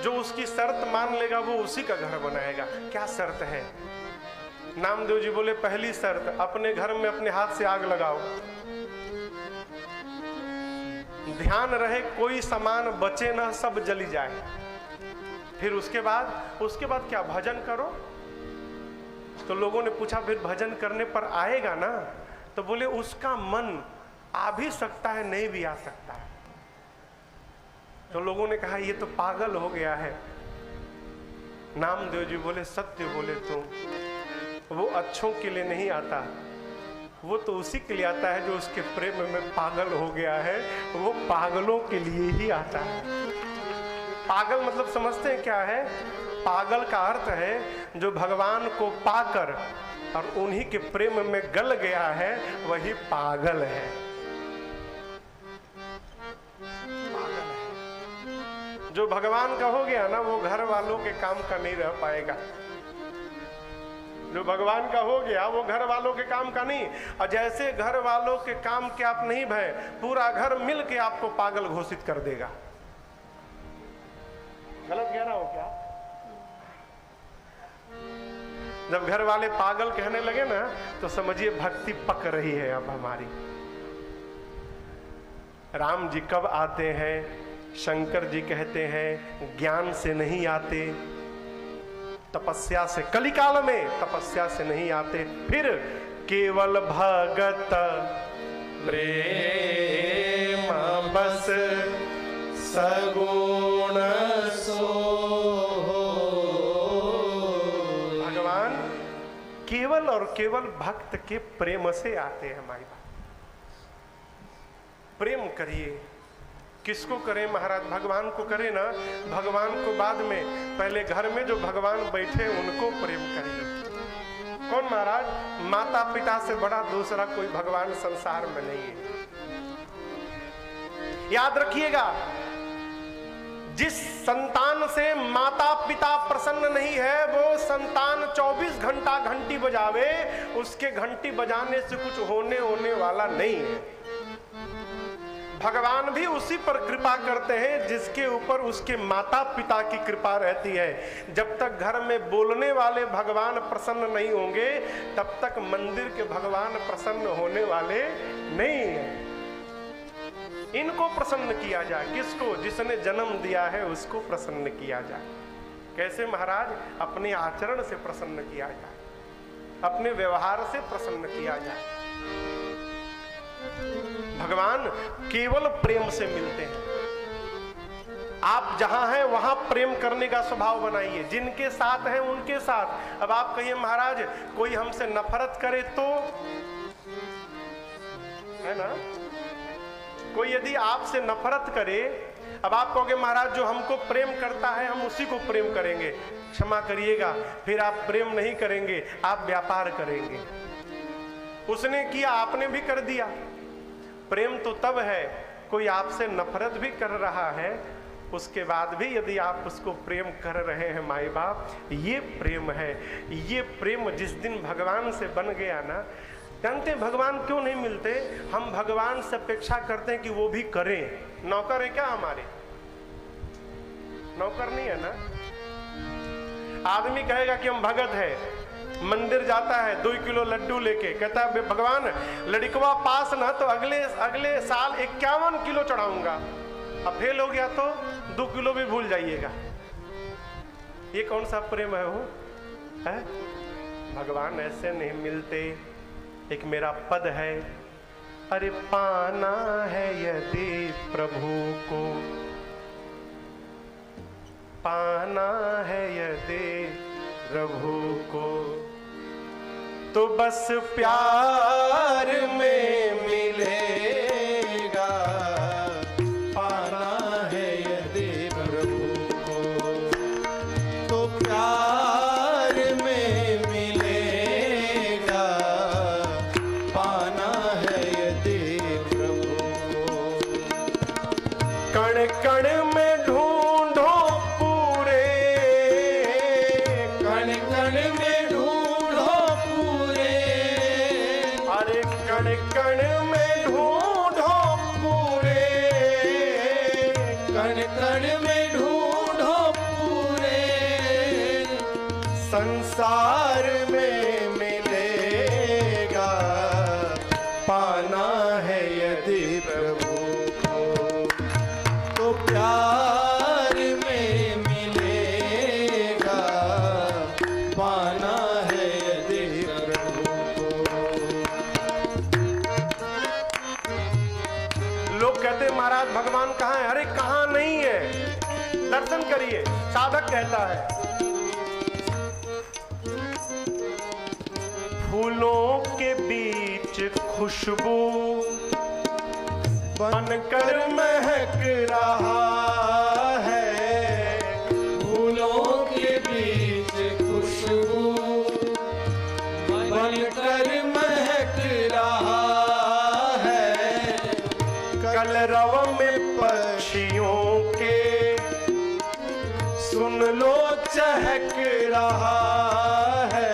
A: जो उसकी शर्त मान लेगा वो उसी का घर बनाएगा। क्या शर्त है? नामदेव जी बोले पहली शर्त, अपने घर में अपने हाथ से आग लगाओ, ध्यान रहे कोई सामान बचे ना, सब जली जाए। फिर उसके बाद क्या? भजन करो। तो लोगों ने पूछा फिर भजन करने पर आएगा ना? तो बोले उसका मन आ भी सकता है, नहीं भी आ सकता है। तो लोगों ने कहा ये तो पागल हो गया है। नामदेव जी बोले सत्य बोले तुम, वो अच्छों के लिए नहीं आता, वो तो उसी के लिए आता है जो उसके प्रेम में पागल हो गया है। वो पागलों के लिए ही आता है। पागल मतलब समझते हैं क्या है? पागल का अर्थ है जो भगवान को पाकर और उन्हीं के प्रेम में गल गया है, वही पागल है। पागल है। जो भगवान का हो गया ना, वो घर वालों के काम का नहीं रह पाएगा। जो भगवान का हो गया वो घर वालों के काम का नहीं। और जैसे घर वालों के काम के आप नहीं भय, पूरा घर मिल के आपको पागल घोषित कर देगा। गलत कह रहा हूं क्या? जब घर वाले पागल कहने लगे ना, तो समझिए भक्ति पक रही है अब हमारी। राम जी कब आते हैं? शंकर जी कहते हैं ज्ञान से नहीं आते, तपस्या से, कलिकाल में तपस्या से नहीं आते, फिर केवल भगत प्रेम बस सगुण सो। भगवान केवल और केवल भक्त के प्रेम से आते हैं। हमारी बात, प्रेम करिए। किसको करें महाराज? भगवान को करें ना। भगवान को बाद में, पहले घर में जो भगवान बैठे उनको प्रेम करिए। कौन महाराज? माता पिता से बड़ा दूसरा कोई भगवान संसार में नहीं है। याद रखिएगा, जिस संतान से माता पिता प्रसन्न नहीं है, वो संतान 24 घंटा घंटी बजावे, उसके घंटी बजाने से कुछ होने वाला नहीं है। भगवान भी उसी पर कृपा करते हैं जिसके ऊपर उसके माता पिता की कृपा रहती है। जब तक घर में बोलने वाले भगवान प्रसन्न नहीं होंगे, तब तक मंदिर के भगवान प्रसन्न होने वाले नहीं हैं। इनको प्रसन्न किया जाए। किसको? जिसने जन्म दिया है उसको प्रसन्न किया जाए। कैसे महाराज? अपने आचरण से प्रसन्न किया जाए, अपने व्यवहार से प्रसन्न किया जाए। भगवान केवल प्रेम से मिलते हैं। आप जहां हैं वहां प्रेम करने का स्वभाव बनाइए। जिनके साथ हैं उनके साथ। अब आप कहिए महाराज कोई हमसे नफरत करे तो, है ना? कोई यदि आपसे नफरत करे, अब आप कहोगे महाराज जो हमको प्रेम करता है हम उसी को प्रेम करेंगे। क्षमा करिएगा, फिर आप प्रेम नहीं करेंगे, आप व्यापार करेंगे। उसने किया, आपने भी कर दिया। प्रेम तो तब है कोई आपसे नफरत भी कर रहा है, उसके बाद भी यदि आप उसको प्रेम कर रहे हैं माई बाप, ये प्रेम है। ये प्रेम जिस दिन भगवान से बन गया ना, जानते हैं भगवान क्यों नहीं मिलते? हम भगवान से अपेक्षा करते हैं कि वो भी करें। नौकर है क्या हमारे? नौकर नहीं है ना। आदमी कहेगा कि हम भगत है, मंदिर जाता है 2 किलो लड्डू लेके, कहता है भगवान लड़कवा पास ना तो अगले साल 51 किलो चढ़ाऊंगा, अब फेल हो गया तो 2 किलो भी भूल जाइएगा। ये कौन सा प्रेम है वो है? भगवान ऐसे नहीं मिलते। एक मेरा पद है, अरे पाना है यदि प्रभु को, पाना है यदि प्रभु को, तो बस प्यार में मिलेगा। पाना है यदि प्रभु को, तो प्यार में मिलेगा। पाना है यदि प्रभु को, कण कण में ढूंढो पूरे, कण कण में ढूंढो पूरे, अरे कण कण में ढूंढो पूरे, कण कण में ढूंढो पूरे, संसार में मिलेगा। पाना है यदि प्रभु को, तो प्यार में मिलेगा। पाना है यदि प्रभु को। लोग कहते हैं महाराज भगवान कहाँ है? अरे कहाँ नहीं है, दर्शन करिए। साधक कहता है फूलों के बीच खुशबू बनकर महक रहा है, फूलों के बीच खुशबू बनकर महक रहा है। कलरव में पक्षियों के सुन लो चहक रहा है,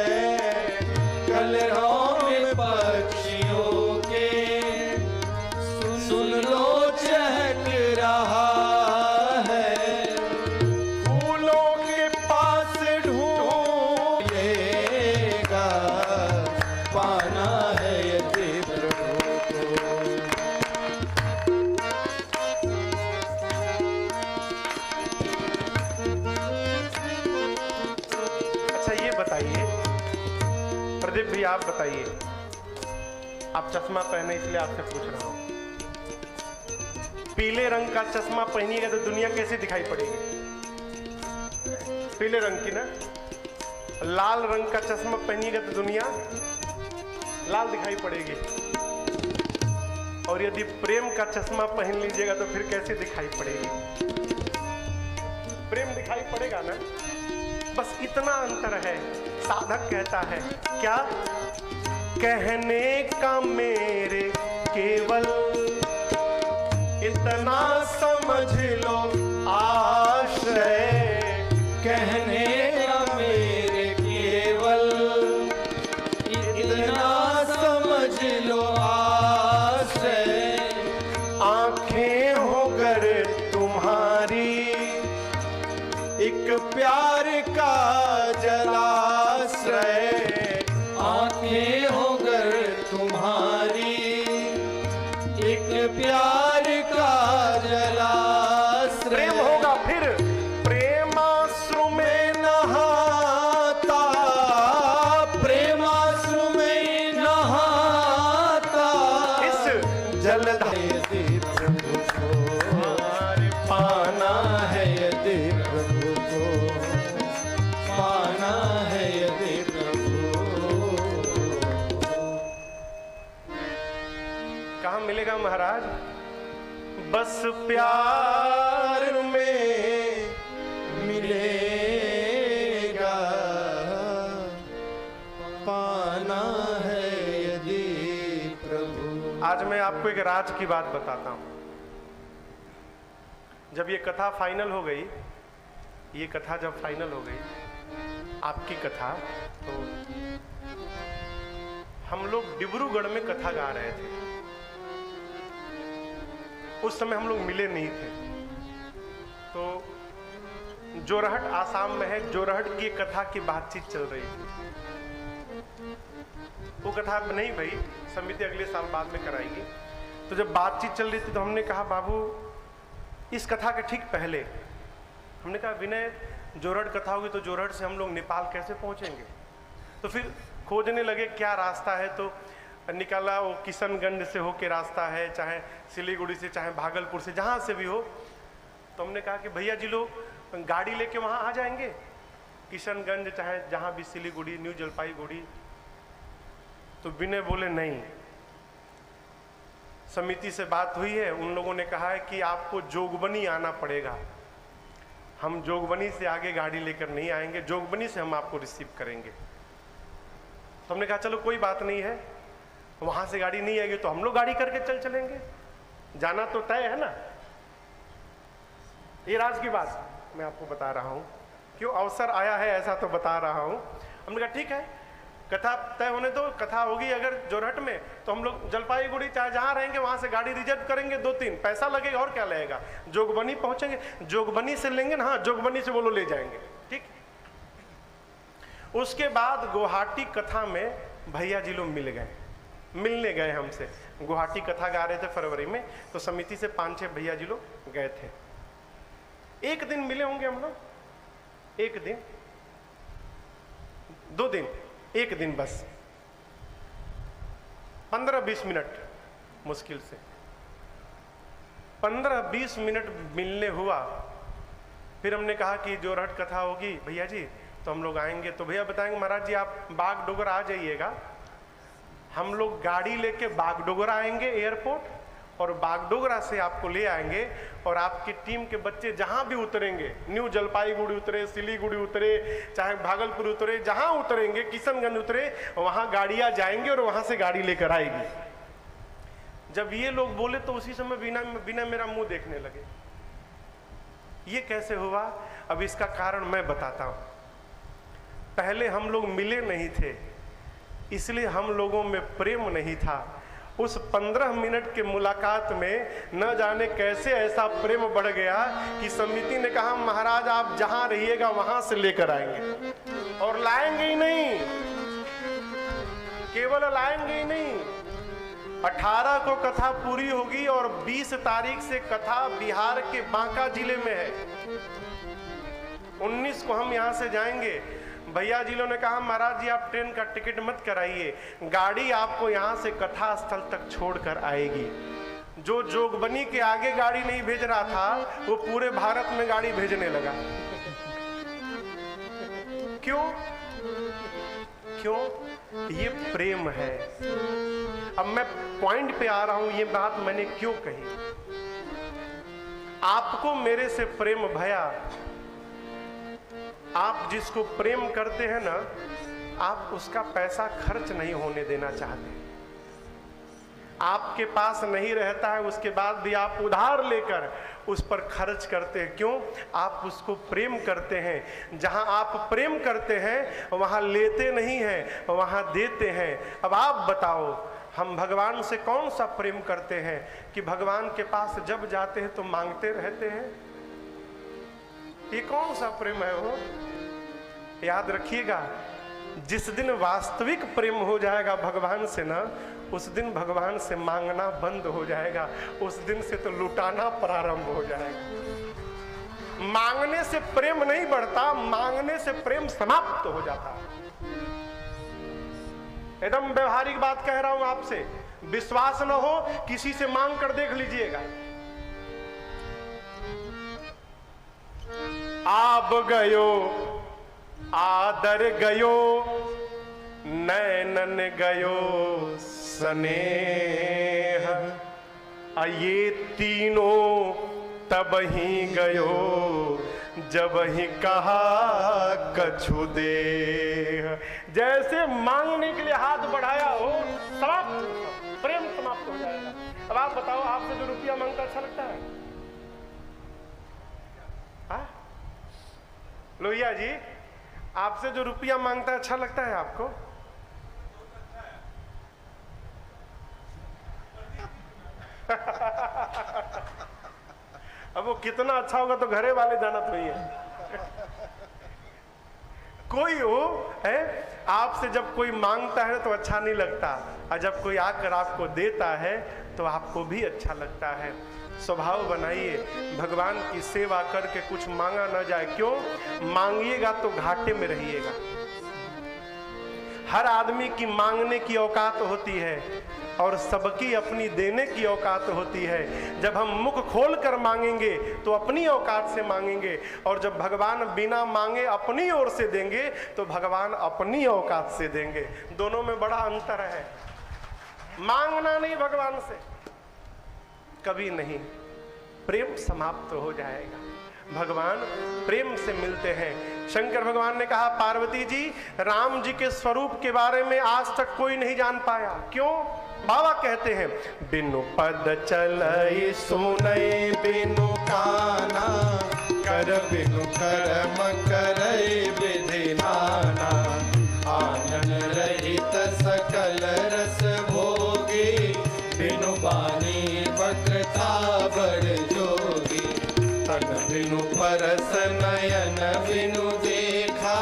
A: कलरव में पक्षियों के सुन लो चहक रहा है। फूलों के पास ढूंढेगा। पाना है यदि प्रभु को, अच्छा ये बताइए प्रदीप भी, आप बताइए, आप चश्मा पहने इसलिए आपसे पूछ रहा हूं। पीले रंग का चश्मा पहनिएगा तो दुनिया कैसी दिखाई पड़ेगी? पीले रंग की ना। लाल रंग का चश्मा पहनिएगा तो दुनिया लाल दिखाई पड़ेगी। और यदि प्रेम का चश्मा पहन लीजिएगा तो फिर कैसी दिखाई पड़ेगी? प्रेम दिखाई पड़ेगा ना। बस इतना अंतर है। साधक कहता है क्या? कहने का मेरे केवल इतना समझ लो आश्रय, कहने का मेरे केवल इतना समझ लो आश्रय। आंखें हो गर तुम्हारी एक प्यार का जलाश्रय, आंखें हो गर तुम्हारी एक प्यार का जलाश्रय। प्रेम होगा फिर प्रेमाश्रु में नहाता, प्रेमाश्रु में नहाता इस जलधारे प्रभु को। पाना है यदि प्रभु को, पाना है यदि प्रभु। कहाँ मिलेगा महाराज? बस प्यार में मिलेगा। पाना है यदि प्रभु। आज मैं आपको एक राज की बात बताता हूं। जब ये कथा फाइनल हो गई, ये कथा जब फाइनल हो गई आपकी कथा, तो हम लोग डिब्रूगढ़ में कथा गा रहे थे। उस समय हम लोग मिले नहीं थे। तो जोरहट आसाम में है, जोरहट की कथा की बातचीत चल रही थी। वो कथा नहीं भाई, समिति अगले साल बाद में कराएगी। तो जब बातचीत चल रही थी तो हमने कहा बाबू इस कथा के ठीक पहले हमने कहा विनय जोरहट कथा होगी तो जोरहट से हम लोग नेपाल कैसे पहुंचेंगे। तो फिर खोजने लगे क्या रास्ता है, तो निकाला वो किशनगंज से होके रास्ता है, चाहे सिलीगुड़ी से चाहे भागलपुर से, जहाँ से भी हो। तो हमने कहा कि भैया जी लोग गाड़ी लेके वहाँ आ जाएंगे, किशनगंज चाहे जहाँ भी, सिलीगुड़ी, न्यू जलपाईगुड़ी। तो विनय बोले नहीं, समिति से बात हुई है, उन लोगों ने कहा है कि आपको जोगबनी आना पड़ेगा, हम जोगबनी से आगे गाड़ी लेकर नहीं आएंगे, जोगबनी से हम आपको रिसीव करेंगे। तो हमने कहा चलो कोई बात नहीं है, वहां से गाड़ी नहीं आएगी तो हम लोग गाड़ी करके चलेंगे, जाना तो तय है ना। ये राज की बात मैं आपको बता रहा हूं, क्यों अवसर आया है ऐसा तो बता रहा हूं। हमने कहा ठीक है, कथा तय होने दो, कथा होगी अगर जोरहट में तो हम लोग जलपाईगुड़ी चाहे जहां रहेंगे वहां से गाड़ी रिजर्व करेंगे, 2-3 पैसा लगेगा और क्या लगेगा, जोगबनी पहुंचेंगे, जोगबनी से लेंगे ना, हाँ जोगबनी से वो लोग ले जाएंगे, ठीक। उसके बाद गुवाहाटी कथा में भैया जी लोग मिलने गए हमसे। गुवाहाटी कथा गा रहे थे फरवरी में, तो समिति से 5-6 भैया जी लोग गए थे। एक दिन मिले होंगे हम लोग, एक दिन 2 दिन, एक दिन बस 15-20 मिनट, मुश्किल से 15-20 मिनट मिलने हुआ। फिर हमने कहा कि जोरहट कथा होगी भैया जी तो हम लोग आएंगे। तो भैया बताएंगे महाराज जी आप बागडोगरा आ जाइएगा, हम लोग गाड़ी लेके बागडोगरा आएंगे एयरपोर्ट, और बागडोगरा से आपको ले आएंगे, और आपकी टीम के बच्चे जहां भी उतरेंगे, न्यू जलपाईगुड़ी उतरे, सिलीगुड़ी उतरे, चाहे भागलपुर उतरे, जहां उतरेंगे, किशनगंज उतरे, वहां गाड़ियां जाएंगे और वहां से गाड़ी लेकर आएगी। जब ये लोग बोले तो उसी समय बिना मेरा मुंह देखने लगे। ये कैसे हुआ, अब इसका कारण मैं बताता हूं। पहले हम लोग मिले नहीं थे, इसलिए हम लोगों में प्रेम नहीं था। उस 15 मिनट के मुलाकात में न जाने कैसे ऐसा प्रेम बढ़ गया कि समिति ने कहा महाराज आप जहां रहिएगा वहां से लेकर आएंगे, और लाएंगे ही नहीं, केवल लाएंगे ही नहीं। 18 को कथा पूरी होगी और 20 तारीख से कथा बिहार के बांका जिले में है। 19 को हम यहां से जाएंगे। भैया जी लोगों ने कहा महाराज जी आप ट्रेन का टिकट मत कराइए, गाड़ी आपको यहाँ से कथा स्थल तक छोड़कर आएगी। जो जोगबनी के आगे गाड़ी नहीं भेज रहा था वो पूरे भारत में गाड़ी भेजने लगा। क्यों? ये प्रेम है। अब मैं पॉइंट पे आ रहा हूं, ये बात मैंने क्यों कही। आपको मेरे से प्रेम भया, आप जिसको प्रेम करते हैं ना, आप उसका पैसा खर्च नहीं होने देना चाहते। आपके पास नहीं रहता है, उसके बाद भी आप उधार लेकर उस पर खर्च करते हैं। क्यों? आप उसको प्रेम करते हैं। जहां आप प्रेम करते हैं वहां लेते नहीं हैं, वहां देते हैं। अब आप बताओ, हम भगवान से कौन सा प्रेम करते हैं कि भगवान के पास जब जाते हैं तो मांगते रहते हैं? ये कौन सा प्रेम है वो? याद रखिएगा, जिस दिन वास्तविक प्रेम हो जाएगा भगवान से ना, उस दिन भगवान से मांगना बंद हो जाएगा, उस दिन से तो लुटाना प्रारंभ हो जाएगा। मांगने से प्रेम नहीं बढ़ता, मांगने से प्रेम समाप्त हो जाता। एकदम व्यवहारिक बात कह रहा हूं आपसे, विश्वास न हो किसी से मांग कर देख लीजिएगा। आप गयो आदर गयो, नैनन गयो स्नेह, ये तीनों तब ही गयो जब ही कहा कछु दे। जैसे मांगने के लिए हाथ बढ़ाया हो, समाप्त, प्रेम समाप्त हो जाएगा। अब आप बताओ, आपसे जो रुपया मांगता अच्छा लगता है? हाँ लोहिया जी, आपसे जो रुपया मांगता है अच्छा लगता है आपको? अब वो कितना अच्छा होगा तो घरे वाले जानत हुई है। कोई हो है, आपसे जब कोई मांगता है तो अच्छा नहीं लगता, और जब कोई आकर आपको देता है तो आपको भी अच्छा लगता है। स्वभाव बनाइए, भगवान की सेवा करके कुछ मांगा ना जाए। क्यों? मांगिएगा तो घाटे में रहिएगा। हर आदमी की मांगने की औकात होती है और सबकी अपनी देने की औकात होती है। जब हम मुख खोल कर मांगेंगे तो अपनी औकात से मांगेंगे, और जब भगवान बिना मांगे अपनी ओर से देंगे तो भगवान अपनी औकात से देंगे। दोनों में बड़ा अंतर है। मांगना नहीं भगवान से, कभी नहीं, प्रेम समाप्त हो जाएगा। भगवान प्रेम से मिलते हैं। शंकर भगवान ने कहा, पार्वती जी, राम जी के स्वरूप के बारे में आज तक कोई नहीं जान पाया। क्यों? बाबा कहते हैं, बिनु पद चलई सुनई बिनु काना,
B: कर बिनु कर्म करई विधि नाना, आनन रहित सकल रस भोगी, बिनु बानी वक्रता बड़ जोगी, तन बिनु परस नयन बिनु देखा,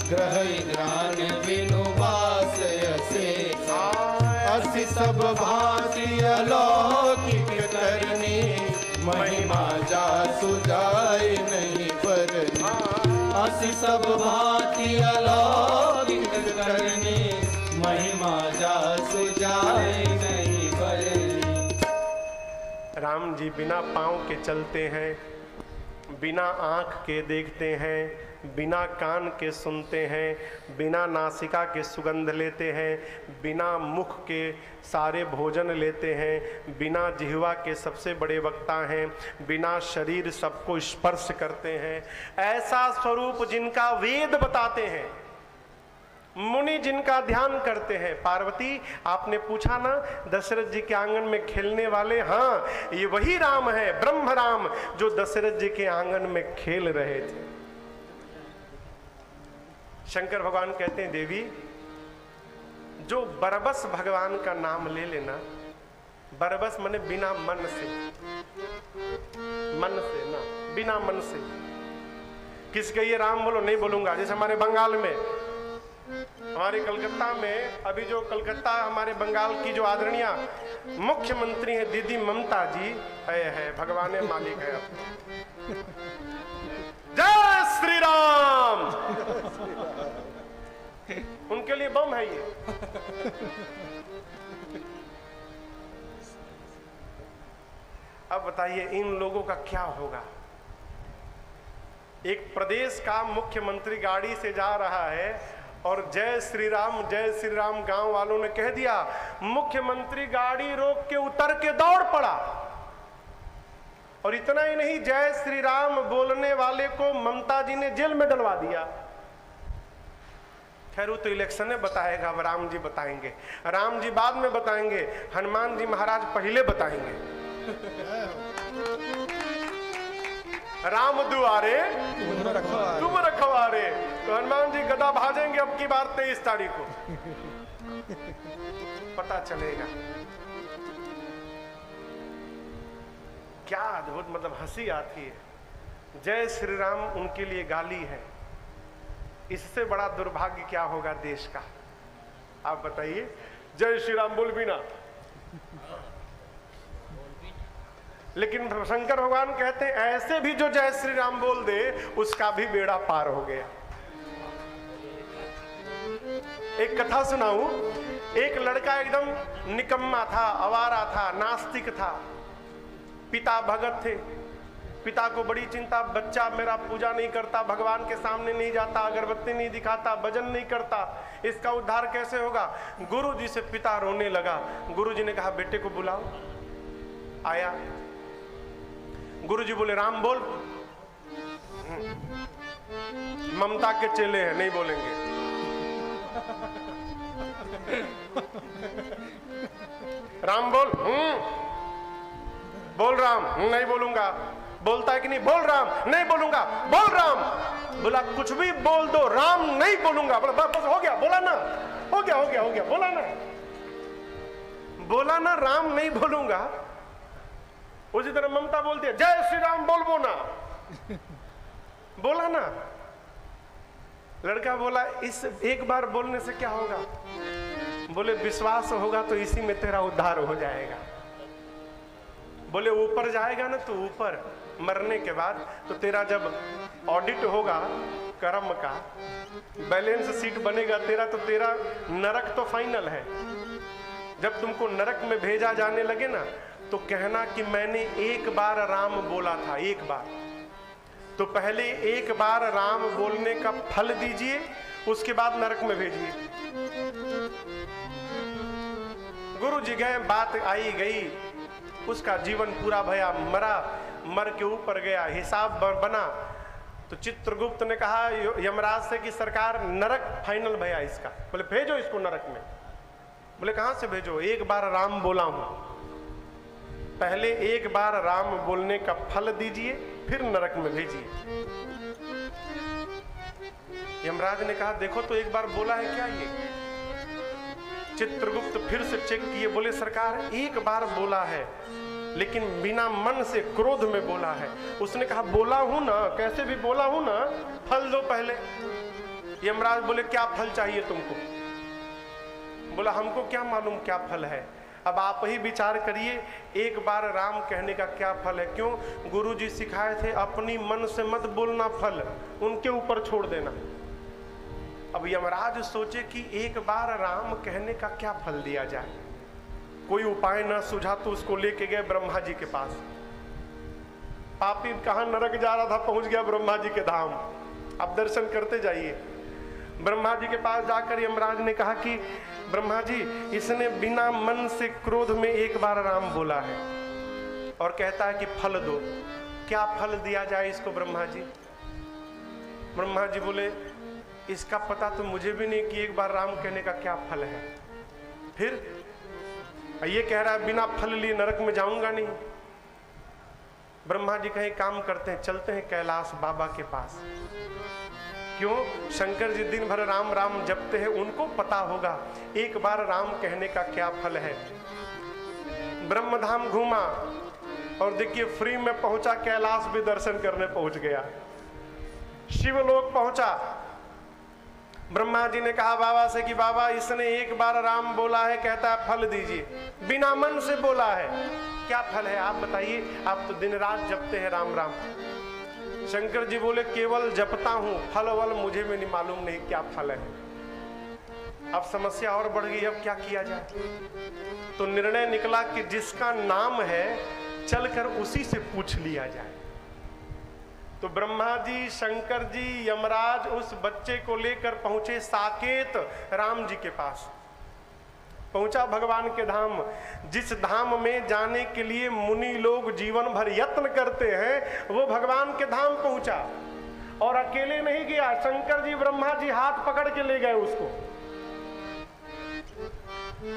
B: ग्रह ग्रान बिनु वास असेखा, असी सब भांति अलौकिक करनी, महिमा जासु जाय नहीं बरनी, असी सब भांति अलौकिक करनी, महिमा जासु जाय नहीं बरनी।
A: राम जी बिना पाँव के चलते हैं, बिना आँख के देखते हैं, बिना कान के सुनते हैं, बिना नासिका के सुगंध लेते हैं, बिना मुख के सारे भोजन लेते हैं, बिना जिह्वा के सबसे बड़े वक्ता हैं, बिना शरीर सबको स्पर्श करते हैं। ऐसा स्वरूप जिनका वेद बताते हैं, मुनि जिनका ध्यान करते हैं। पार्वती, आपने पूछा ना दशरथ जी के आंगन में खेलने वाले, हाँ, ये वही राम है, ब्रह्म राम, जो दशरथ जी के आंगन में खेल रहे थे। शंकर भगवान कहते हैं, देवी, जो बरबस भगवान का नाम ले लेना, बरबस माने बिना मन से, मन से ना, बिना मन से। किस कहिए राम बोलो, नहीं बोलूंगा। जैसे हमारे बंगाल में, हमारे कलकत्ता में, अभी जो कलकत्ता हमारे बंगाल की जो आदरणीय मुख्यमंत्री है दीदी ममता जी है, भगवान मालिक है। जय श्री राम, उनके लिए बम है ये। अब बताइए इन लोगों का क्या होगा? एक प्रदेश का मुख्यमंत्री गाड़ी से जा रहा है और जय श्री राम गांव वालों ने कह दिया, मुख्यमंत्री गाड़ी रोक के उतर के दौड़ पड़ा। और इतना ही नहीं, जय श्री राम बोलने वाले को ममता जी ने जेल में डलवा दिया। खैर वो तो इलेक्शन में बताएगा, अब राम जी बताएंगे, राम जी बाद में बताएंगे, हनुमान जी महाराज पहले बताएंगे। राम दुआरे तुम रखवारे, तो हनुमान जी गदा भाजेंगे अब की बार 23 तारीख को, पता चलेगा। क्या अद्भुत, मतलब हंसी आती है। जय श्री राम उनके लिए गाली है। इससे बड़ा दुर्भाग्य क्या होगा देश का? आप बताइए। जय श्री राम बोल भी ना, लेकिन शंकर भगवान कहते हैं ऐसे भी जो जय श्री राम बोल दे उसका भी बेड़ा पार हो गया। एक कथा सुनाऊं। एक लड़का एकदम निकम्मा था, आवारा था, नास्तिक था। पिता भगत थे। पिता को बड़ी चिंता, बच्चा मेरा पूजा नहीं करता, भगवान के सामने नहीं जाता, अगरबत्ती नहीं दिखाता, भजन नहीं करता, इसका उद्धार कैसे होगा? गुरु जी से पिता रोने लगा। गुरु जी ने कहा बेटे को बुलाओ। आया। गुरु जी बोले राम बोल। ममता के चेले हैं, नहीं बोलेंगे। राम बोल। बोल राम। नहीं बोलूंगा। बोलता है कि नहीं? बोल राम। नहीं बोलूंगा। बोल राम। बोला कुछ भी बोल दो, राम नहीं बोलूंगा। बोला बस हो गया, बोला ना, हो गया हो गया हो गया, बोला ना, बोला ना राम नहीं बोलूंगा। उसी तरह ममता बोलती है जय श्री राम बोल ना, बोला ना। लड़का बोला इस एक बार बोलने से क्या होगा? बोले विश्वास होगा तो इसी में तेरा उद्धार हो जाएगा। बोले ऊपर जाएगा ना, तो ऊपर मरने के बाद तो तेरा जब ऑडिट होगा कर्म का, बैलेंस शीट बनेगा तेरा, तो तेरा नरक तो फाइनल है। जब तुमको नरक में भेजा जाने लगे ना, तो कहना कि मैंने एक बार राम बोला था, एक बार। तो पहले एक बार राम बोलने का फल दीजिए, उसके बाद नरक में भेजिए। गुरु जी गए, बात आई गई, उसका जीवन पूरा भया, मरा, मर के ऊपर गया, हिसाब बना। तो चित्रगुप्त ने कहा यमराज से कि सरकार नरक फाइनल भया इसका। बोले भेजो इसको नरक में। बोले कहां से भेजो? एक बार राम बोला हूं, पहले एक बार राम बोलने का फल दीजिए, फिर नरक में भेजिए। यमराज ने कहा देखो तो एक बार बोला है क्या ये? चित्रगुप्त फिर से चेक किए, बोले सरकार एक बार बोला है, लेकिन बिना मन से क्रोध में बोला है। उसने कहा बोला हूं ना, कैसे भी बोला हूं ना, फल दो पहले। यमराज बोले क्या फल चाहिए तुमको? बोला हमको क्या मालूम क्या फल है, अब आप ही विचार करिए, एक बार राम कहने का क्या फल है। क्यों? गुरुजी सिखाए थे अपनी मन से मत बोलना, फल उनके ऊपर छोड़ देना। अब यमराज सोचे कि एक बार राम कहने का क्या फल दिया जाए, कोई उपाय ना सूझा, तो उसको लेके गए ब्रह्मा जी के पास। पापी कहां नरक जा रहा था, पहुंच गया ब्रह्मा जी के धाम। आप दर्शन करते जाइए। ब्रह्मा जी के पास जाकर यमराज ने कहा कि ब्रह्मा जी इसने बिना मन से क्रोध में एक बार राम बोला है और कहता है कि फल दो, क्या फल दिया जाए इसको ब्रह्मा जी? ब्रह्मा जी बोले इसका पता तो मुझे भी नहीं कि एक बार राम कहने का क्या फल है। फिर ये कह रहा है बिना फल लिए नरक में जाऊंगा नहीं। ब्रह्मा जी कहीं काम करते हैं, चलते हैं कैलाश बाबा के पास। क्यों? शंकर जी दिन भर राम राम जपते हैं, उनको पता होगा एक बार राम कहने का क्या फल है। ब्रह्मधाम घूमा और देखिए फ्री में पहुंचा, कैलाश भी दर्शन करने पहुंच गया। शिवलोक पहुंचा, ब्रह्मा जी ने कहा बाबा से कि बाबा इसने एक बार राम बोला है, कहता है फल दीजिए, बिना मन से बोला है, क्या फल है आप बताइए? आप तो दिन रात जपते हैं राम राम। शंकर जी बोले केवल जपता हूं, फल वल मुझे भी नहीं मालूम, नहीं क्या फल है। अब समस्या और बढ़ गई, अब क्या किया जाए? तो निर्णय निकला कि जिसका नाम है चलकर उसी से पूछ लिया जाए। तो ब्रह्मा जी, शंकर जी, यमराज उस बच्चे को लेकर पहुंचे साकेत राम जी के पास। पहुंचा भगवान के धाम, जिस धाम में जाने के लिए मुनि लोग जीवन भर यत्न करते हैं, वो भगवान के धाम पहुंचा। और अकेले नहीं गया, शंकर जी ब्रह्मा जी हाथ पकड़ के ले गए उसको।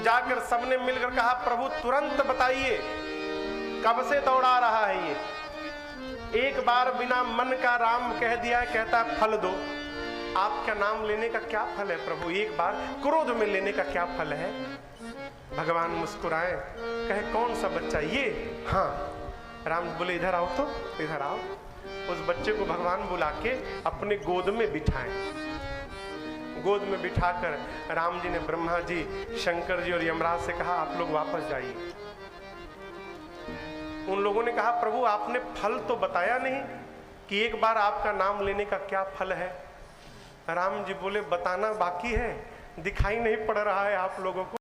A: जाकर सबने मिलकर कहा प्रभु तुरंत बताइए कब से दौड़ा रहा है ये? एक बार बिना मन का राम कह दिया, कहता है फल दो। आपका नाम लेने का क्या फल है प्रभु? एक बार क्रोध में लेने का क्या फल है? भगवान मुस्कुराए, कहे कौन सा बच्चा ये? हाँ। राम बोले इधर आओ, तो इधर आओ। उस बच्चे को भगवान बुला के अपने गोद में बिठाए। गोद में बिठाकर राम जी ने ब्रह्मा जी, शंकर जी और यमराज से कहा आप लोग वापस जाइए। उन लोगों ने कहा प्रभु आपने फल तो बताया नहीं कि एक बार आपका नाम लेने का क्या फल है। राम जी बोले बताना बाकी है, दिखाई नहीं पड़ रहा है आप लोगों को।